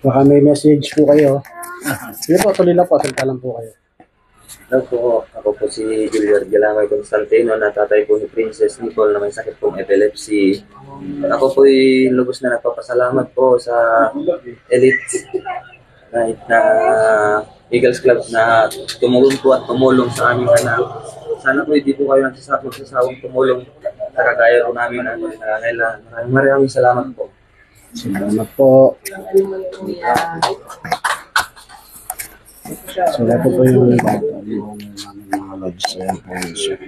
Baka may message po kayo. Sige po, tuloy lang po. Salita lang po kayo. Hello po, ako po si Julian Galamay Constantino na tatay po ni Princess Nicole na may sakit pong epilepsy. Ako po ay lubos na nagpapasalamat po sa Elite na Eagles Club na tumulong po at tumulong sa aming anak. Sana po hindi po kayo nagsasawang tumulong sa kagaya po namin na nangangailangan. Maraming salamat po. Salamat po. So, ito po yung mga lods. Ayan po yun siya.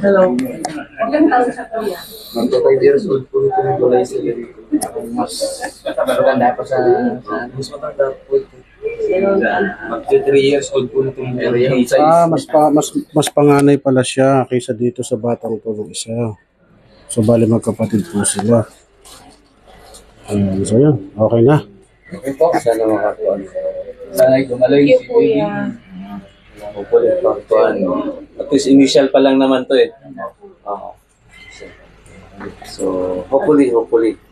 Hello. Ilang taon siya kuya? Magto 5 years old po ito ng July 7. Mas Maganda pa sa mas matanda po ito. Magto 3 years old po nitong area. mas panganay pala siya kaysa dito sa batang to ng isa. So, bali magkapatid po sila. So, yun. Okay na. Okay po, sana makakuha. Sana gumaling si baby. Hopefully, pagkuhan. At least initial pa lang naman to eh. So, hopefully.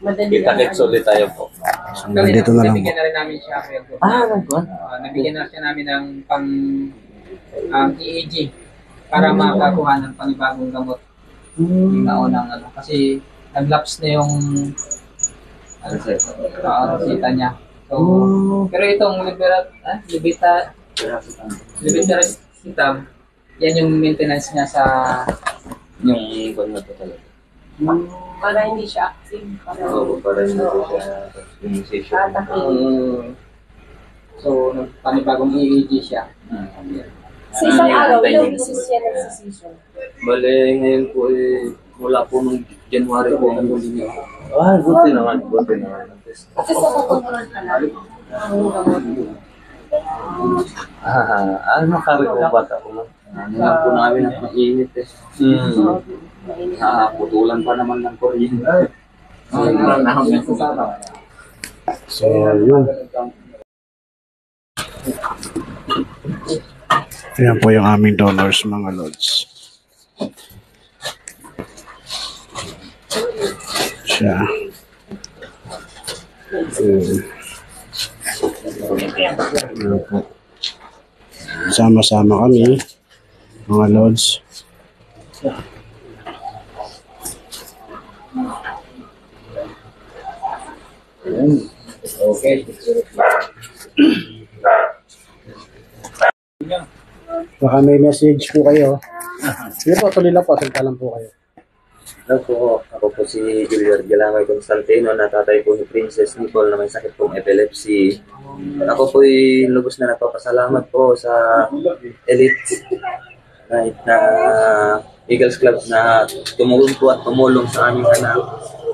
Kita-kits ulit tayo po. So, nandito na lang po. Nabigyan na rin namin siya. Nagkuhan? Nabigyan na siya namin ng pang EEG para makakuha ng panibagong gamot. Yung naunang ano. Kasi nag-lapse na yung resita niya. So, pero itong Levetiracetam, yan yung maintenance niya sa Yung ikon na po talaga. Para hindi siya active. Para hindi po siya immunization. So, panibagong EEG siya. Sa isang araw, ilang beses siya nagsisession? Bale, ngayon po mula po nung January po ang huli niya. Buti naman. Kasi sa kukontrol ka na. Nakari ko bata ko lang. Ano po namin at mainit eh. Putulan pa naman ng kuryente. So, yun. Ayan po yung aming donors, mga lods. Siya. Ayan po. Sama-sama kami, mga lods. Okay. Baka may message po kayo. Sige po, tuloy lang po. Salita lang po kayo. Hello po, ako po si Julian Galamay Constantino na tatay po ni Princess Nicole na may sakit pong epilepsy. Ako po ay lubos na nagpapasalamat po sa Elite na Eagles Club na tumulong po at tumulong sa aming anak.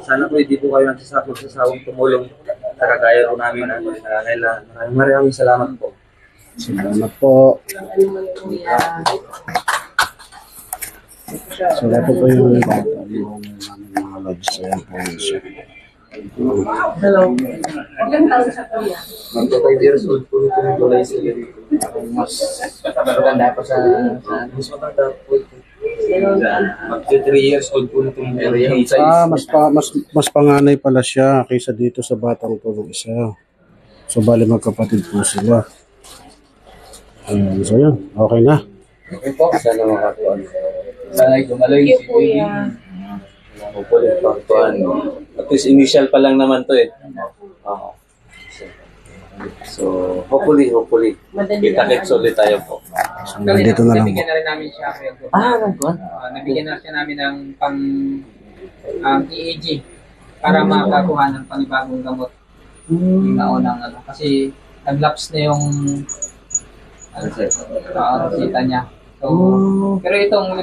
Sana po hindi po kayo nagsasawang tumulong sa kagaya po namin na nangangailangan. Maraming salamat po. Salamat po. So, ito po yung mga lods. Ayan po yun siya. Hello. Ilang taon siya kuya? Magto 5 years old po ito ng July 7. Mas Maganda pa sa mas matanda po ito. Magto 3 years old po nitong area. mas panganay pala siya kaysa dito sa batang to ng isa. So, bali magkapatid po sila. So, yun. Okay na. Okay po, sana makakuha. Sana gumaling si baby. Hopefully, pagkuhan. At least initial pa lang naman to eh. So, hopefully. Kita-kits ulit tayo po. So, nandito na lang po. Nabigyan na rin namin siya. Nagkuhan? Nabigyan na siya namin ng pang EEG para makakuha ng panibagong gamot. Yung naunang ano. Kasi nag-lapse na yung resita niya. So, pero itong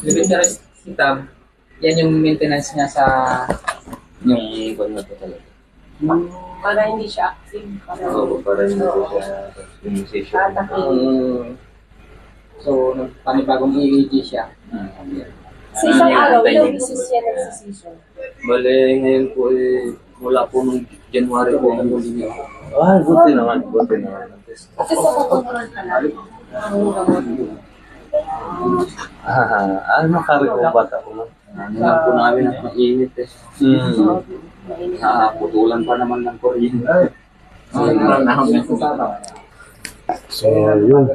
Levetiracetam, yan yung maintenance niya sa Yung ikon na po talaga. Para hindi siya active. Para hindi po siya immunization. So, panibagong EEG siya. Sa isang araw, ilang beses siya nagsisession? Bale, ngayon po mula po nung January po ang huli niya. Buti naman. Kasi sa kukontrol ka na. Nakari ko bata ko lang. Ano lang po namin at mainit eh. Putulan pa naman ng kuryente. So, yun.